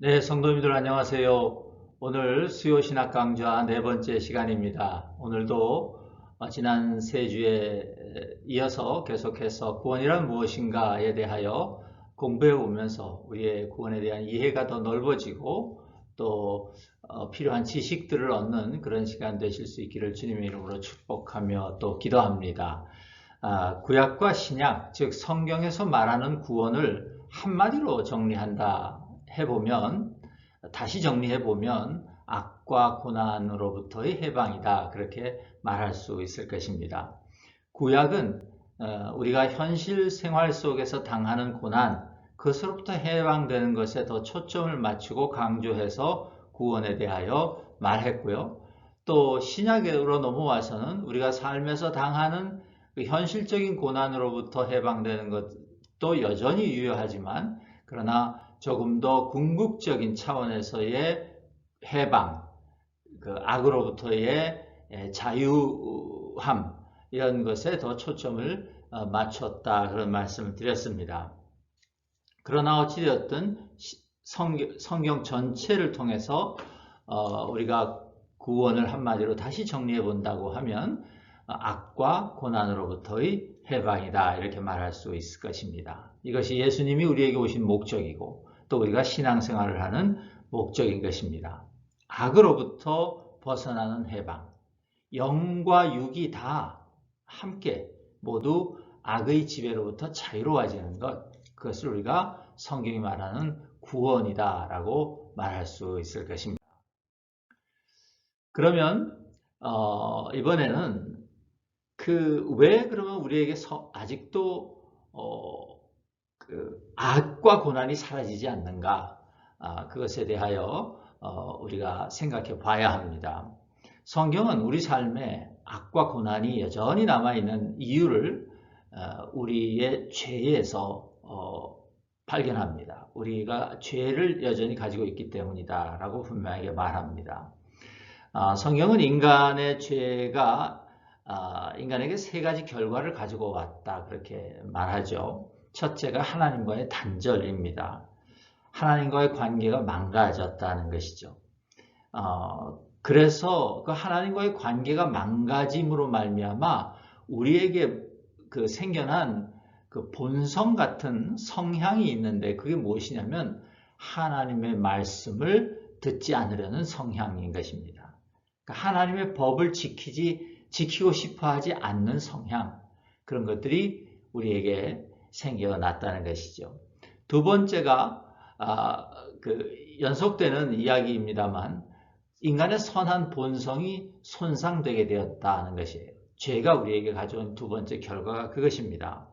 네, 성도님들 안녕하세요. 오늘 수요신학 강좌 네 번째 시간입니다. 오늘도 지난 세 주에 이어서 계속해서 구원이란 무엇인가에 대하여 공부해 오면서 우리의 구원에 대한 이해가 더 넓어지고 또 필요한 지식들을 얻는 그런 시간 되실 수 있기를 주님의 이름으로 축복하며 또 기도합니다. 구약과 신약, 즉 성경에서 말하는 구원을 한마디로 정리한다 해보면, 다시 정리해보면 악과 고난으로부터의 해방이다, 그렇게 말할 수 있을 것입니다. 구약은 우리가 현실 생활 속에서 당하는 고난, 그것으로부터 해방되는 것에 더 초점을 맞추고 강조해서 구원에 대하여 말했고요. 또 신약으로 넘어와서는 우리가 삶에서 당하는 그 현실적인 고난으로부터 해방되는 것도 여전히 유효하지만, 그러나 조금 더 궁극적인 차원에서의 해방, 그 악으로부터의 자유함, 이런 것에 더 초점을 맞췄다, 그런 말씀을 드렸습니다. 그러나 어찌되었든 성경 전체를 통해서 우리가 구원을 한마디로 다시 정리해 본다고 하면 악과 고난으로부터의 해방이다, 이렇게 말할 수 있을 것입니다. 이것이 예수님이 우리에게 오신 목적이고 또 우리가 신앙생활을 하는 목적인 것입니다. 악으로부터 벗어나는 해방, 영과 육이 다 함께 모두 악의 지배로부터 자유로워지는 것, 그것을 우리가 성경이 말하는 구원이다 라고 말할 수 있을 것입니다. 그러면 이번에는 왜 그러면 우리에게 아직도 악과 고난이 사라지지 않는가, 그것에 대하여 우리가 생각해 봐야 합니다. 성경은 우리 삶에 악과 고난이 여전히 남아있는 이유를 우리의 죄에서 발견합니다. 우리가 죄를 여전히 가지고 있기 때문이다 라고 분명하게 말합니다. 성경은 인간의 죄가 인간에게 세 가지 결과를 가지고 왔다, 그렇게 말하죠. 첫째가 하나님과의 단절입니다. 하나님과의 관계가 망가졌다는 것이죠. 그래서 그 하나님과의 관계가 망가짐으로 말미암아 우리에게 생겨난 그 본성 같은 성향이 있는데, 그게 무엇이냐면 하나님의 말씀을 듣지 않으려는 성향인 것입니다. 그러니까 하나님의 법을 지키고 싶어 하지 않는 성향, 그런 것들이 우리에게 생겨났다는 것이죠. 두 번째가 연속되는 이야기입니다만, 인간의 선한 본성이 손상되게 되었다는 것이에요. 죄가 우리에게 가져온 두 번째 결과가 그것입니다.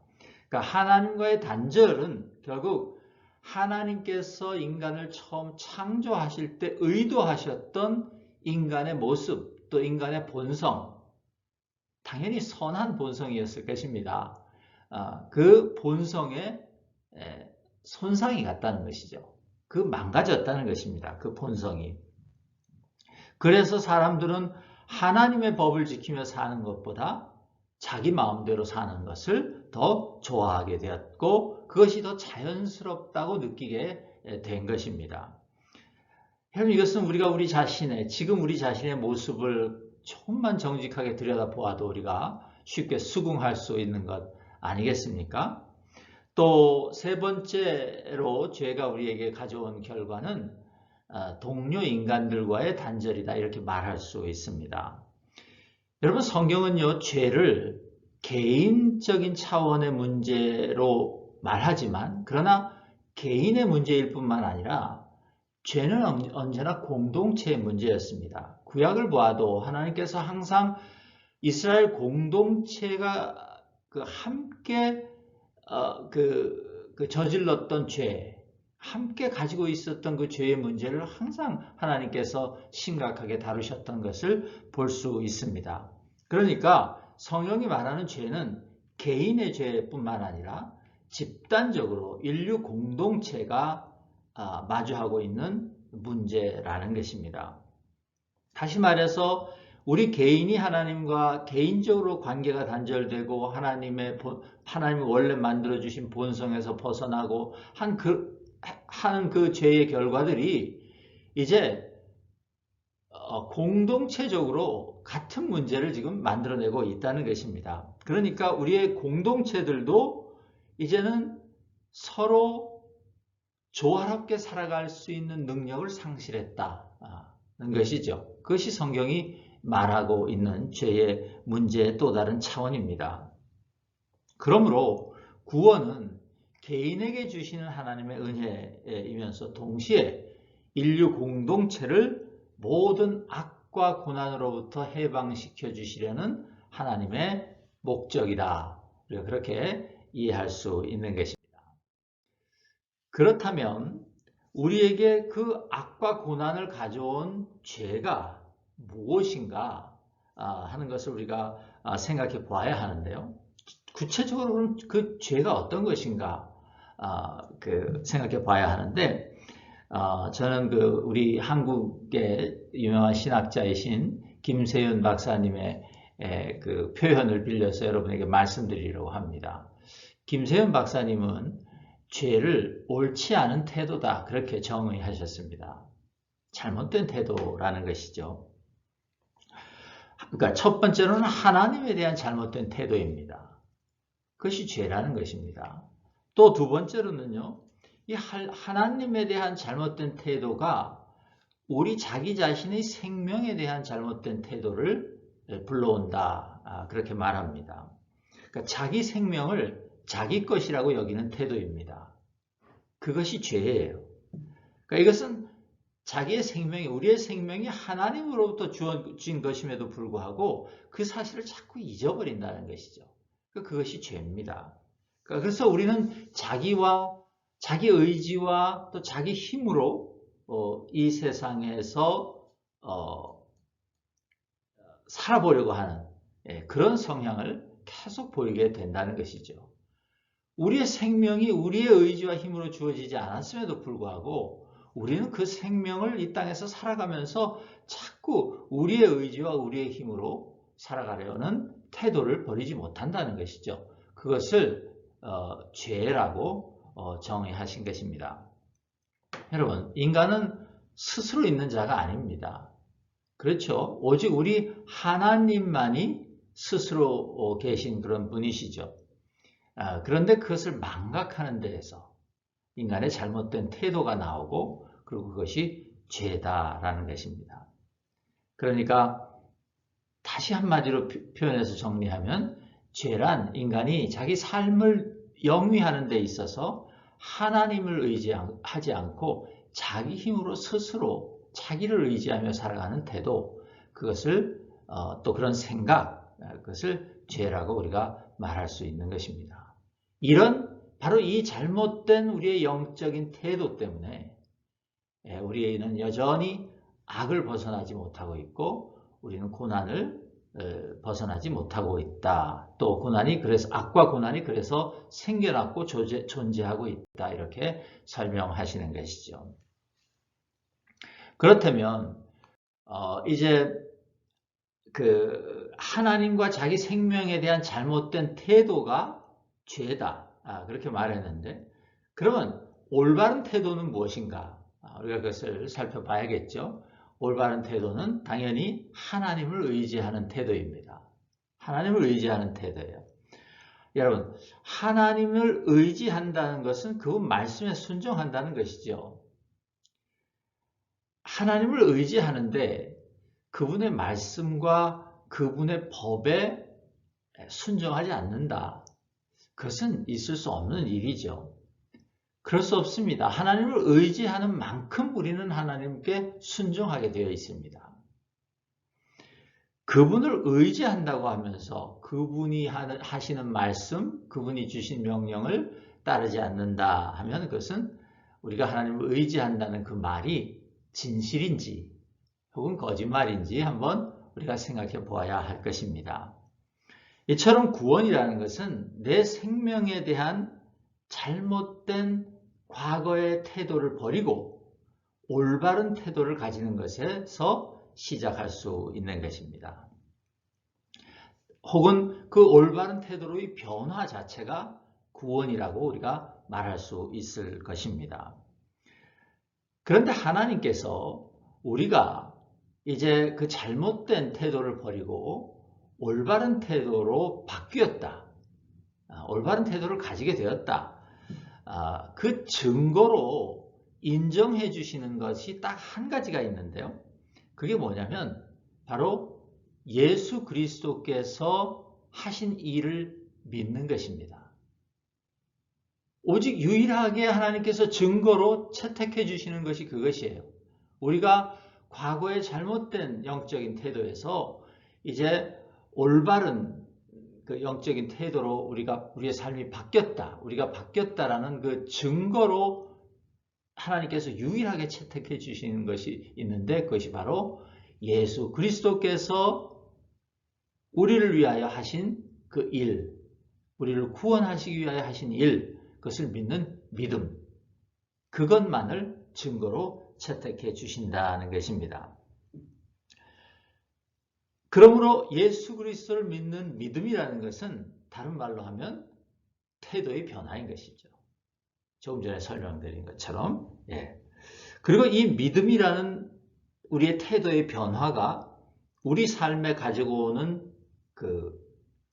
그러니까 하나님과의 단절은 결국 하나님께서 인간을 처음 창조하실 때 의도하셨던 인간의 모습, 또 인간의 본성, 당연히 선한 본성이었을 것입니다. 그 본성에 손상이 갔다는 것이죠. 망가졌다는 것입니다. 그 본성이. 그래서 사람들은 하나님의 법을 지키며 사는 것보다 자기 마음대로 사는 것을 더 좋아하게 되었고, 그것이 더 자연스럽다고 느끼게 된 것입니다. 여러분, 이것은 우리가 지금 우리 자신의 모습을 조금만 정직하게 들여다보아도 우리가 쉽게 수긍할 수 있는 것 아니겠습니까? 또 세 번째로 죄가 우리에게 가져온 결과는 동료 인간들과의 단절이다, 이렇게 말할 수 있습니다. 여러분, 성경은요, 죄를 개인적인 차원의 문제로 말하지만, 그러나 개인의 문제일 뿐만 아니라 죄는 언제나 공동체의 문제였습니다. 구약을 보아도 하나님께서 항상 이스라엘 공동체가 함께 저질렀던 죄, 함께 가지고 있었던 그 죄의 문제를 항상 하나님께서 심각하게 다루셨던 것을 볼 수 있습니다. 그러니까 성경이 말하는 죄는 개인의 죄뿐만 아니라 집단적으로 인류 공동체가 마주하고 있는 문제라는 것입니다. 다시 말해서 우리 개인이 하나님과 개인적으로 관계가 단절되고 하나님이 원래 만들어주신 본성에서 벗어나고 하는 그 죄의 결과들이 이제 공동체적으로 같은 문제를 지금 만들어내고 있다는 것입니다. 그러니까 우리의 공동체들도 이제는 서로 조화롭게 살아갈 수 있는 능력을 상실했다는 것이죠. 그것이 성경이 말하고 있는 죄의 문제의 또 다른 차원입니다. 그러므로 구원은 개인에게 주시는 하나님의 은혜이면서 동시에 인류 공동체를 모든 악과 고난으로부터 해방시켜 주시려는 하나님의 목적이다. 우리가 그렇게 이해할 수 있는 것입니다. 그렇다면 우리에게 그 악과 고난을 가져온 죄가 무엇인가 하는 것을 우리가 생각해 보아야 하는데요. 구체적으로는 그 죄가 어떤 것인가 생각해 봐야 하는데, 저는 우리 한국의 유명한 신학자이신 김세윤 박사님의 그 표현을 빌려서 여러분에게 말씀드리려고 합니다. 김세윤 박사님은 죄를 옳지 않은 태도다, 그렇게 정의하셨습니다. 잘못된 태도라는 것이죠. 그러니까 첫 번째로는 하나님에 대한 잘못된 태도입니다. 그것이 죄라는 것입니다. 또 두 번째로는요, 이 하나님에 대한 잘못된 태도가 우리 자기 자신의 생명에 대한 잘못된 태도를 불러온다, 그렇게 말합니다. 그러니까 자기 생명을 자기 것이라고 여기는 태도입니다. 그것이 죄예요. 그러니까 이것은 자기의 생명이, 우리의 생명이 하나님으로부터 주어진 것임에도 불구하고 그 사실을 자꾸 잊어버린다는 것이죠. 그것이 죄입니다. 그래서 우리는 자기와 자기 의지와 또 자기 힘으로 이 세상에서 살아보려고 하는 그런 성향을 계속 보이게 된다는 것이죠. 우리의 생명이 우리의 의지와 힘으로 주어지지 않았음에도 불구하고 우리는 그 생명을 이 땅에서 살아가면서 자꾸 우리의 의지와 우리의 힘으로 살아가려는 태도를 버리지 못한다는 것이죠. 그것을 죄라고 정의하신 것입니다. 여러분, 인간은 스스로 있는 자가 아닙니다. 그렇죠? 오직 우리 하나님만이 스스로 계신 그런 분이시죠. 그런데 그것을 망각하는 데에서 인간의 잘못된 태도가 나오고, 그리고 그것이 죄다라는 것입니다. 그러니까 다시 한마디로 표현해서 정리하면, 죄란 인간이 자기 삶을 영위하는 데 있어서 하나님을 의지하지 않고 자기 힘으로 스스로 자기를 의지하며 살아가는 태도, 그것을 또 그런 생각, 그것을 죄라고 우리가 말할 수 있는 것입니다. 바로 이 잘못된 우리의 영적인 태도 때문에 우리는 여전히 악을 벗어나지 못하고 있고, 우리는 고난을 벗어나지 못하고 있다. 또 악과 고난이 그래서 생겨났고 존재하고 있다. 이렇게 설명하시는 것이죠. 그렇다면 이제 하나님과 자기 생명에 대한 잘못된 태도가 죄다, 그렇게 말했는데, 그러면 올바른 태도는 무엇인가? 우리가 그것을 살펴봐야겠죠. 올바른 태도는 당연히 하나님을 의지하는 태도입니다. 하나님을 의지하는 태도예요. 여러분, 하나님을 의지한다는 것은 그 말씀에 순종한다는 것이죠. 하나님을 의지하는데 그분의 말씀과 그분의 법에 순종하지 않는다. 그것은 있을 수 없는 일이죠. 그럴 수 없습니다. 하나님을 의지하는 만큼 우리는 하나님께 순종하게 되어 있습니다. 그분을 의지한다고 하면서 그분이 하시는 말씀, 그분이 주신 명령을 따르지 않는다 하면, 그것은 우리가 하나님을 의지한다는 그 말이 진실인지 혹은 거짓말인지 한번 우리가 생각해 보아야 할 것입니다. 이처럼 구원이라는 것은 내 생명에 대한 잘못된 과거의 태도를 버리고 올바른 태도를 가지는 것에서 시작할 수 있는 것입니다. 혹은 그 올바른 태도로의 변화 자체가 구원이라고 우리가 말할 수 있을 것입니다. 그런데 하나님께서 우리가 이제 그 잘못된 태도를 버리고 올바른 태도로 바뀌었다. 올바른 태도를 가지게 되었다. 그 증거로 인정해 주시는 것이 딱 한 가지가 있는데요. 그게 뭐냐면 바로 예수 그리스도께서 하신 일을 믿는 것입니다. 오직 유일하게 하나님께서 증거로 채택해 주시는 것이 그것이에요. 우리가 과거의 잘못된 영적인 태도에서 이제 올바른 그 영적인 태도로 우리의 삶이 바뀌었다. 우리가 바뀌었다라는 그 증거로 하나님께서 유일하게 채택해 주시는 것이 있는데 그것이 바로 예수 그리스도께서 우리를 위하여 하신 그 일, 우리를 구원하시기 위하여 하신 일, 그것을 믿는 믿음, 그것만을 증거로 채택해 주신다는 것입니다. 그러므로 예수 그리스도를 믿는 믿음이라는 것은 다른 말로 하면 태도의 변화인 것이죠. 조금 전에 설명드린 것처럼. 그리고 이 믿음이라는 우리의 태도의 변화가 우리 삶에 가지고 오는 그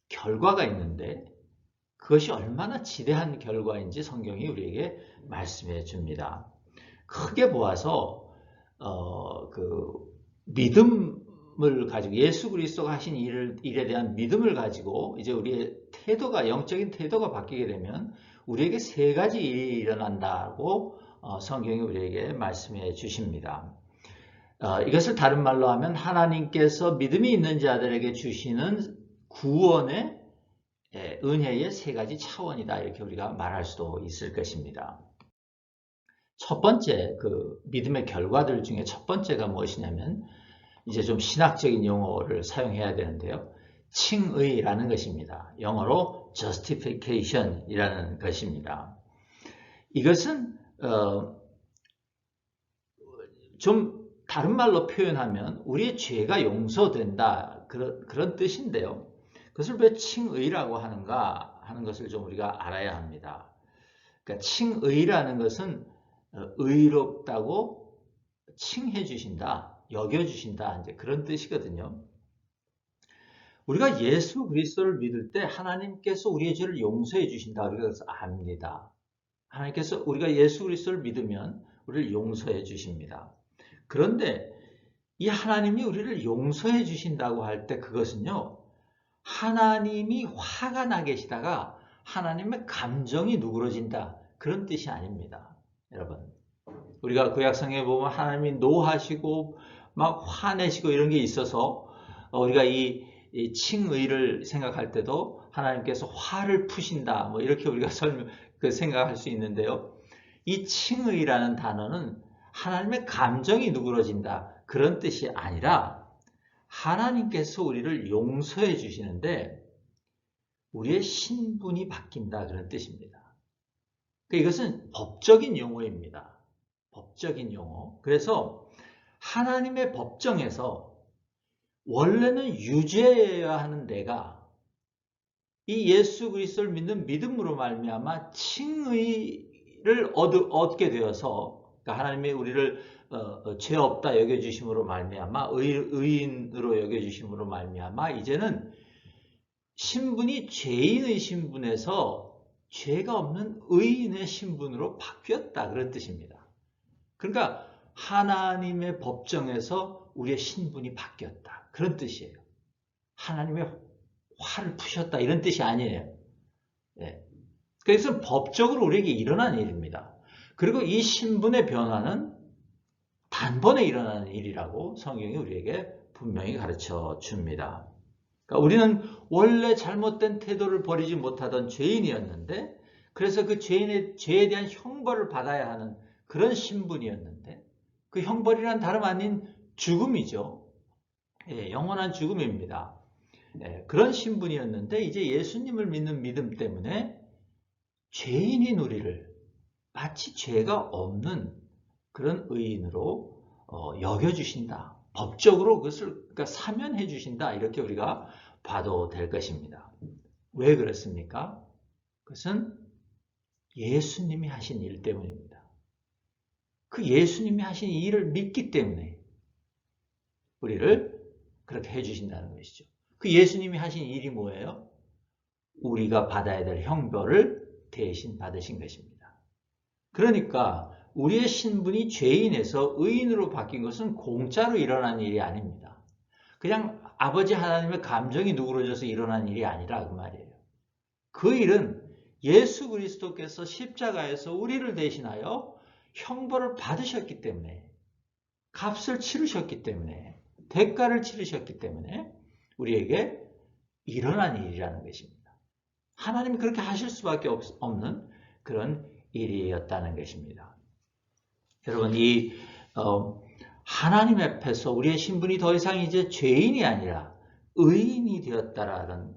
결과가 있는데 그것이 얼마나 지대한 결과인지 성경이 우리에게 말씀해 줍니다. 크게 보아서 그 믿음을 가지고 예수 그리스도가 하신 일에 대한 믿음을 가지고 이제 우리의 태도가 영적인 태도가 바뀌게 되면 우리에게 세 가지 일이 일어난다고 성경이 우리에게 말씀해 주십니다. 이것을 다른 말로 하면 하나님께서 믿음이 있는 자들에게 주시는 구원의 은혜의 세 가지 차원이다 이렇게 우리가 말할 수도 있을 것입니다. 첫 번째 그 믿음의 결과들 중에 첫 번째가 무엇이냐면 이제 좀 신학적인 용어를 사용해야 되는데요. 칭의라는 것입니다. 영어로 justification이라는 것입니다. 이것은 좀 다른 말로 표현하면 우리의 죄가 용서된다 그런 뜻인데요. 그것을 왜 칭의라고 하는가 하는 것을 좀 우리가 알아야 합니다. 그러니까 칭의라는 것은 의롭다고 칭해 주신다, 여겨 주신다 이제 그런 뜻이거든요. 우리가 예수 그리스도를 믿을 때 하나님께서 우리의 죄를 용서해 주신다 우리가 압니다. 하나님께서 우리가 예수 그리스도를 믿으면 우리를 용서해 주십니다. 그런데 이 하나님이 우리를 용서해 주신다고 할 때 그것은요. 하나님이 화가 나 계시다가 하나님의 감정이 누그러진다. 그런 뜻이 아닙니다. 여러분. 우리가 구약성경에 보면 하나님이 노하시고 막 화내시고 이런 게 있어서 우리가 이 칭의를 생각할 때도 하나님께서 화를 푸신다. 뭐 이렇게 우리가 생각할 수 있는데요. 이 칭의라는 단어는 하나님의 감정이 누그러진다. 그런 뜻이 아니라 하나님께서 우리를 용서해 주시는데 우리의 신분이 바뀐다. 그런 뜻입니다. 이것은 법적인 용어입니다. 법적인 용어. 그래서 하나님의 법정에서 원래는 유죄여야 하는 내가 이 예수 그리스도를 믿는 믿음으로 말미암아 칭의를 얻게 되어서 그러니까 하나님이 우리를 죄 없다 여겨주심으로 말미암아 의인으로 여겨주심으로 말미암아 이제는 신분이 죄인의 신분에서 죄가 없는 의인의 신분으로 바뀌었다 그런 뜻입니다. 그러니까 하나님의 법정에서 우리의 신분이 바뀌었다 그런 뜻이에요. 하나님의 화를 푸셨다 이런 뜻이 아니에요. 그래서 법적으로 우리에게 일어난 일입니다. 그리고 이 신분의 변화는 단번에 일어나는 일이라고 성경이 우리에게 분명히 가르쳐 줍니다. 그러니까 우리는 원래 잘못된 태도를 버리지 못하던 죄인이었는데 그래서 그 죄에 대한 형벌을 받아야 하는 그런 신분이었는데 그 형벌이란 다름 아닌 죽음이죠. 영원한 죽음입니다. 그런 신분이었는데 이제 예수님을 믿는 믿음 때문에 죄인인 우리를 마치 죄가 없는 그런 의인으로 여겨주신다. 법적으로 그것을 그러니까 사면해 주신다. 이렇게 우리가 봐도 될 것입니다. 왜 그렇습니까? 그것은 예수님이 하신 일 때문입니다. 그 예수님이 하신 이 일을 믿기 때문에 우리를 그렇게 해주신다는 것이죠. 그 예수님이 하신 일이 뭐예요? 우리가 받아야 될 형벌을 대신 받으신 것입니다. 그러니까 우리의 신분이 죄인에서 의인으로 바뀐 것은 공짜로 일어난 일이 아닙니다. 그냥 아버지 하나님의 감정이 누그러져서 일어난 일이 아니라 그 말이에요. 그 일은 예수 그리스도께서 십자가에서 우리를 대신하여 형벌을 받으셨기 때문에, 값을 치르셨기 때문에, 대가를 치르셨기 때문에 우리에게 일어난 일이라는 것입니다. 하나님이 그렇게 하실 수밖에 없는 그런 일이었다는 것입니다. 여러분, 하나님 앞에서 우리의 신분이 더 이상 이제 죄인이 아니라 의인이 되었다라는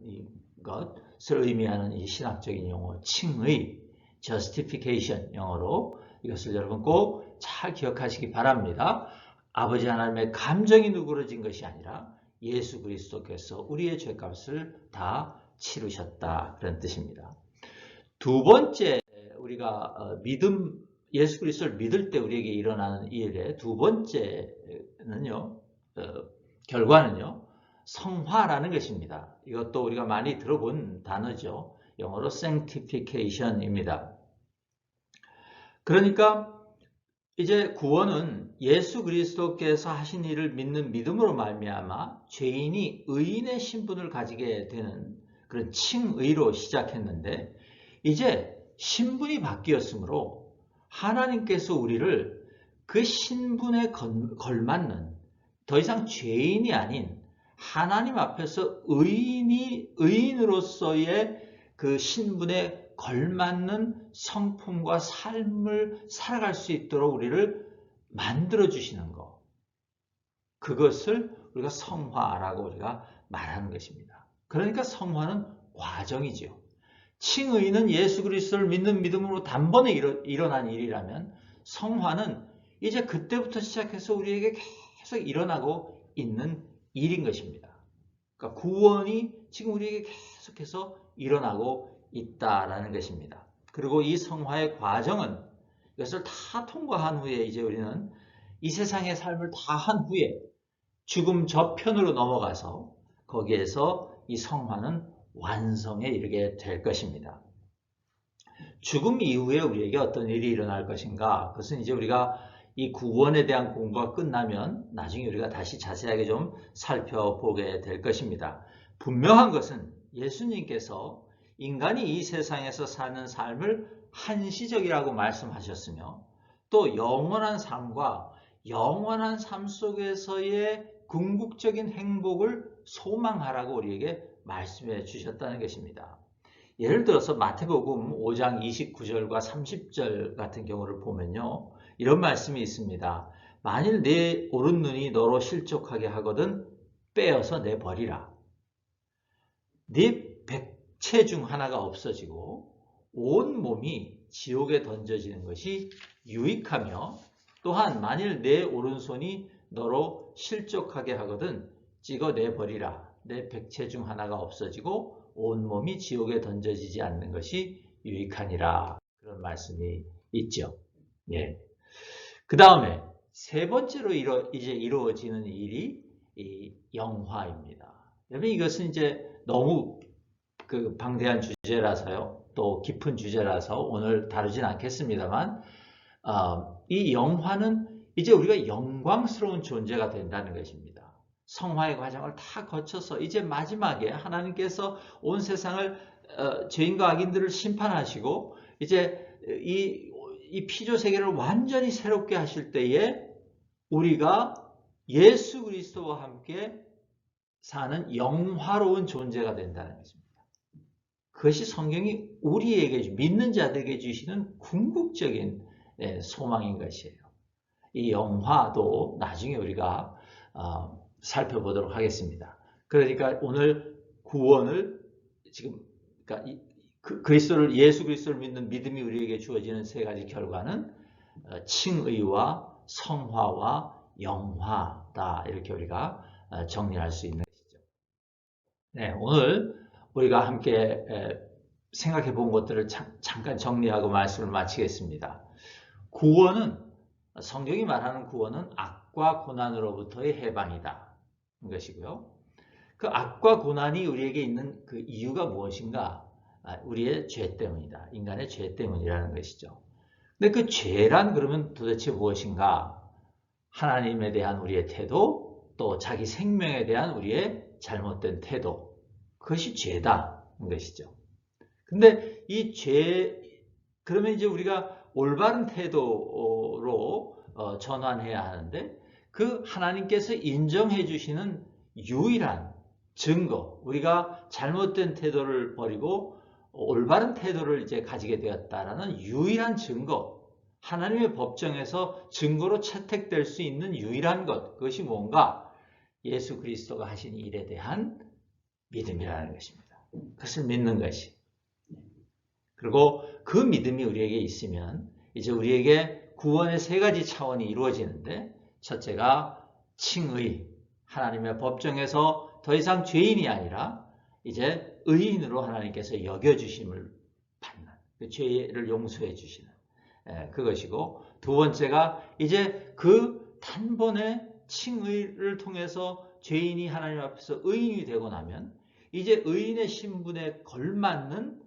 것을 의미하는 이 신학적인 용어, 칭의, justification 영어로 이것을 여러분 꼭 잘 기억하시기 바랍니다. 아버지 하나님의 감정이 누그러진 것이 아니라 예수 그리스도께서 우리의 죄값을 다 치르셨다, 그런 뜻입니다. 두 번째, 우리가 예수 그리스도를 믿을 때 우리에게 일어나는 일의 두 번째는요, 결과는요, 성화라는 것입니다. 이것도 우리가 많이 들어본 단어죠. 영어로 sanctification입니다. 그러니까 이제 구원은 예수 그리스도께서 하신 일을 믿는 믿음으로 말미암아 죄인이 의인의 신분을 가지게 되는 그런 칭의로 시작했는데, 이제 신분이 바뀌었으므로 하나님께서 우리를 그 신분에 걸맞는, 더 이상 죄인이 아닌 하나님 앞에서 의인으로서의 그 신분에 걸맞는 성품과 삶을 살아갈 수 있도록 우리를 만들어 주시는 것, 그것을 우리가 성화라고 우리가 말하는 것입니다. 그러니까 성화는 과정이지요. 칭의는 예수 그리스도를 믿는 믿음으로 단번에 일어난 일이라면, 성화는 이제 그때부터 시작해서 우리에게 계속 일어나고 있는 일인 것입니다. 그러니까 구원이 지금 우리에게 계속해서 일어나고 있다라는 것입니다. 그리고 이 성화의 과정은, 이것을 다 통과한 후에 이제 우리는 이 세상의 삶을 다 한 후에 죽음 저편으로 넘어가서 거기에서 이 성화는 완성에 이르게 될 것입니다. 죽음 이후에 우리에게 어떤 일이 일어날 것인가? 그것은 이제 우리가 이 구원에 대한 공부가 끝나면 나중에 우리가 다시 자세하게 좀 살펴보게 될 것입니다. 분명한 것은 예수님께서 인간이 이 세상에서 사는 삶을 한시적이라고 말씀하셨으며, 또 영원한 삶과 영원한 삶 속에서의 궁극적인 행복을 소망하라고 우리에게 말씀해 주셨다는 것입니다. 예를 들어서 마태복음 5장 29절과 30절 같은 경우를 보면요, 이런 말씀이 있습니다. 만일 내 오른 눈이 너로 실족하게 하거든 빼어서 내버리라. 네 백체 중 하나가 없어지고 온 몸이 지옥에 던져지는 것이 유익하며, 또한 만일 내 오른손이 너로 실족하게 하거든 찍어내버리라. 내 백체 중 하나가 없어지고 온 몸이 지옥에 던져지지 않는 것이 유익하니라. 그런 말씀이 있죠. 예. 그 다음에 세 번째로 이제 이루어지는 일이 이 영화입니다. 여러분, 이것은 이제 너무 방대한 주제라서요, 또 깊은 주제라서 오늘 다루진 않겠습니다만, 이 영화는 이제 우리가 영광스러운 존재가 된다는 것입니다. 성화의 과정을 다 거쳐서 이제 마지막에 하나님께서 온 세상을 죄인과 악인들을 심판하시고 이제 이 피조 세계를 완전히 새롭게 하실 때에 우리가 예수 그리스도와 함께 사는 영화로운 존재가 된다는 것입니다. 그것이 성경이 우리에게, 믿는 자들에게 주시는 궁극적인 소망인 것이에요. 이 영화도 나중에 우리가 살펴보도록 하겠습니다. 그러니까 오늘 구원을 지금, 그러니까 예수 그리스도를 믿는 믿음이 우리에게 주어지는 세 가지 결과는 칭의와 성화와 영화다, 이렇게 우리가 정리할 수 있는 것이죠. 네, 오늘 우리가 함께 생각해 본 것들을 잠깐 정리하고 말씀을 마치겠습니다. 구원은 성경이 말하는 구원은 악과 고난으로부터의 해방이다. 것이고요. 그 악과 고난이 우리에게 있는 그 이유가 무엇인가? 우리의 죄 때문이다. 인간의 죄 때문이라는 것이죠. 근데 그 죄란 그러면 도대체 무엇인가? 하나님에 대한 우리의 태도, 또 자기 생명에 대한 우리의 잘못된 태도. 그것이 죄다. 것이죠. 근데 이 죄, 그러면 이제 우리가 올바른 태도로 전환해야 하는데 그 하나님께서 인정해 주시는 유일한 증거, 우리가 잘못된 태도를 버리고 올바른 태도를 이제 가지게 되었다라는 유일한 증거, 하나님의 법정에서 증거로 채택될 수 있는 유일한 것, 그것이 뭔가? 예수 그리스도가 하신 일에 대한 믿음이라는 것입니다. 그것을 믿는 것이. 그리고 그 믿음이 우리에게 있으면 이제 우리에게 구원의 세 가지 차원이 이루어지는데, 첫째가 칭의, 하나님의 법정에서 더 이상 죄인이 아니라 이제 의인으로 하나님께서 여겨주심을 받는, 그 죄를 용서해 주시는 그것이고, 두 번째가 이제 그 단번에 칭의를 통해서 죄인이 하나님 앞에서 의인이 되고 나면 이제 의인의 신분에 걸맞는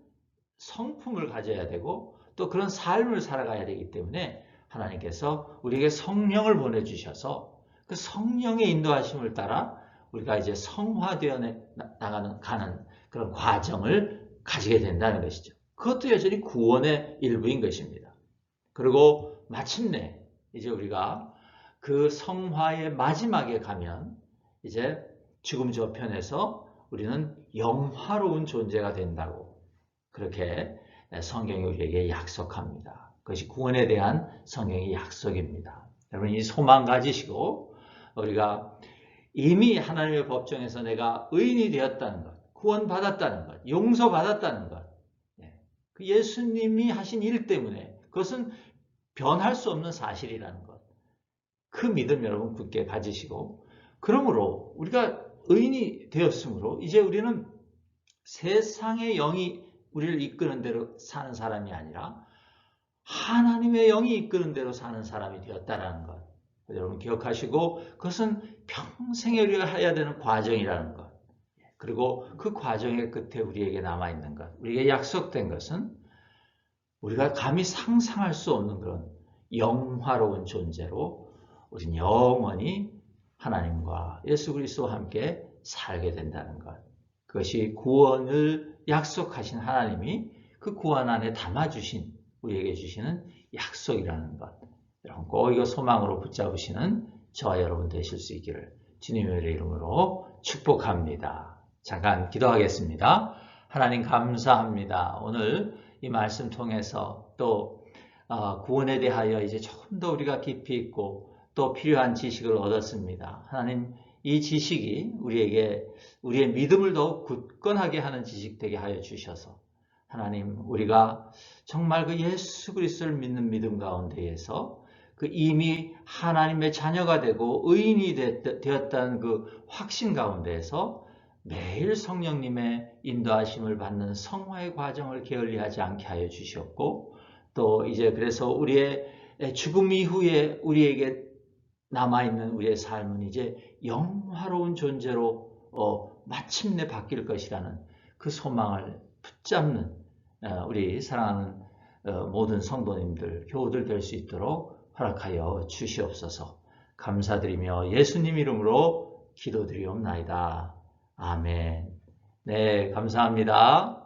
성품을 가져야 되고 또 그런 삶을 살아가야 되기 때문에 하나님께서 우리에게 성령을 보내주셔서 그 성령의 인도하심을 따라 우리가 이제 성화되어 가는 그런 과정을 가지게 된다는 것이죠. 그것도 여전히 구원의 일부인 것입니다. 그리고 마침내 이제 우리가 그 성화의 마지막에 가면 이제 죽음 저편에서 우리는 영화로운 존재가 된다고 그렇게 성경이 우리에게 약속합니다. 그것이 구원에 대한 성경의 약속입니다. 여러분 이 소망 가지시고 우리가 이미 하나님의 법정에서 내가 의인이 되었다는 것, 구원받았다는 것, 용서받았다는 것, 그 예수님이 하신 일 때문에 그것은 변할 수 없는 사실이라는 것, 그 믿음 여러분 굳게 가지시고, 그러므로 우리가 의인이 되었으므로 이제 우리는 세상의 영이 우리를 이끄는 대로 사는 사람이 아니라 하나님의 영이 이끄는 대로 사는 사람이 되었다라는 것, 여러분 기억하시고, 그것은 평생에 우리가 해야 되는 과정이라는 것, 그리고 그 과정의 끝에 우리에게 남아있는 것, 우리에게 약속된 것은 우리가 감히 상상할 수 없는 그런 영화로운 존재로 우리는 영원히 하나님과 예수 그리스도와 함께 살게 된다는 것, 그것이 구원을 약속하신 하나님이 그 구원 안에 담아주신, 우리에게 주시는 약속이라는 것, 여러분 꼭 이거 소망으로 붙잡으시는 저와 여러분 되실 수 있기를 주님의 이름으로 축복합니다. 잠깐 기도하겠습니다. 하나님 감사합니다. 오늘 이 말씀 통해서 또 구원에 대하여 이제 조금 더 우리가 깊이 있고 또 필요한 지식을 얻었습니다. 하나님 이 지식이 우리에게 우리의 믿음을 더욱 굳건하게 하는 지식 되게 하여 주셔서 하나님 우리가 정말 그 예수 그리스도를 믿는 믿음 가운데에서 그 이미 하나님의 자녀가 되고 의인이 되었다는 그 확신 가운데에서 매일 성령님의 인도하심을 받는 성화의 과정을 게을리하지 않게 하여 주셨고, 또 이제 그래서 우리의 죽음 이후에 우리에게 남아있는 우리의 삶은 이제 영화로운 존재로 마침내 바뀔 것이라는 그 소망을 붙잡는 우리 사랑하는 모든 성도님들, 교우들 될 수 있도록 허락하여 주시옵소서. 감사드리며 예수님 이름으로 기도드리옵나이다. 아멘. 네, 감사합니다.